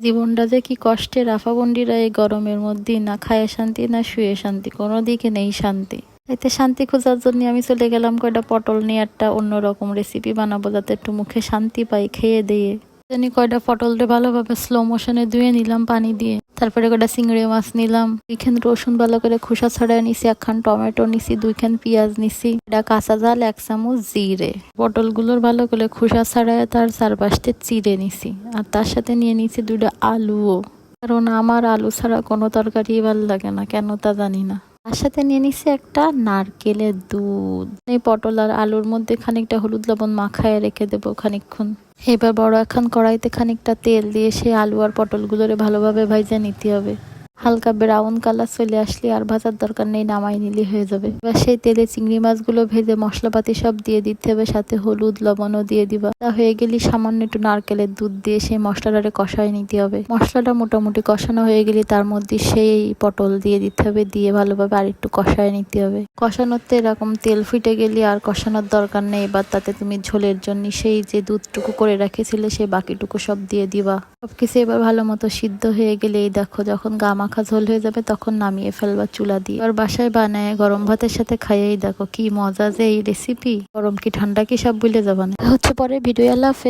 জীবনটা যে কি কষ্টের, আফাবন্ডিরা এই গরমের মধ্যে না খায় শান্তি না শুয়ে শান্তি, কোনো দিকে নেই শান্তি। এতে শান্তি খোঁজার জন্য আমি চলে গেলাম কয়টা পটল নিয়ে একটা অন্যরকম রেসিপি বানাবো, যাতে একটু মুখে শান্তি পাই খেয়ে দিয়ে। জানি কয়টা পটলটা ভালোভাবে স্লো মোশনে ধুয়ে নিলাম পানি দিয়ে। তারপরে কয়টা চিংড়ি মাছ নিলাম, 2খান রসুন ভালো করে খোসা ছড়ায় নিছি, 1খান টমেটো নিছি, 2খান পেঁয়াজ নিছি, এটা কাঁচা জাল, 1 চামচ জিরে। পটলগুলোর ভালো করে খোসা ছাড়ায় তার চারপাশে চিড়ে নিছি, আর তার সাথে নিয়ে নিছি 2টা আলুও, কারণ আমার আলু ছাড়া কোনো তরকারি ভালো লাগে না, কেন তা জানি না। তার সাথে নিয়ে নিছি একটা নারকেলের দুধ। এই পটল আর আলুর মধ্যে খানিকটা হলুদ লবণ মাখায় রেখে দেবো খানিকক্ষণ। এবার বড় একখান কড়াইতে খানিকটা তেল দিয়ে সে আলু আর পটলগুলোরে ভালোভাবে ভাইজা নিতে হবে। হালকা ব্রাউন কালার চলে আসলে আর ভাজার দরকার নেই, নামাই নিলে হয়ে যাবে। এবার সেই তেলে চিংড়ি মাছগুলো ভেজে মশলাপাতি সব দিয়ে দিতে হবে, সাথে হলুদ লবণও দিয়ে দিবা। তা হয়ে গেলে সামান্য একটু নারকেলের দুধ দিয়ে সেই মশলাটারে কষায় নিতে হবে। মশলাটা মোটামুটি কষানো হয়ে গেলে তার মধ্যে সেই পটল দিয়ে দিতে হবে, দিয়ে ভালোভাবে আর একটু কষায় নিতে হবে। কষানোতে এরকম তেল ফুটে গেলে আর কষানোর দরকার নেই। এবার তাতে তুমি ঝোলের জন্য সেই যে দুধটুকু করে রেখেছিলে সেই বাকিটুকু সব দিয়ে দিবা। সবকিছু এবার ভালো মতো সিদ্ধ হয়ে গেলে এই দেখো যখন গা মাখা ঝোল হয়ে যাবে তখন নামিয়ে ফেলবা চুলা দিয়ে। আর বাসায় বানায় গরম ভাতের সাথে খাইয়েই দেখো কি মজা যে এই রেসিপি। গরম কি ঠান্ডা কি সব ভুলে যাবা না। হচ্ছে পরে ভিডিও। আল্লাহ হাফেজ।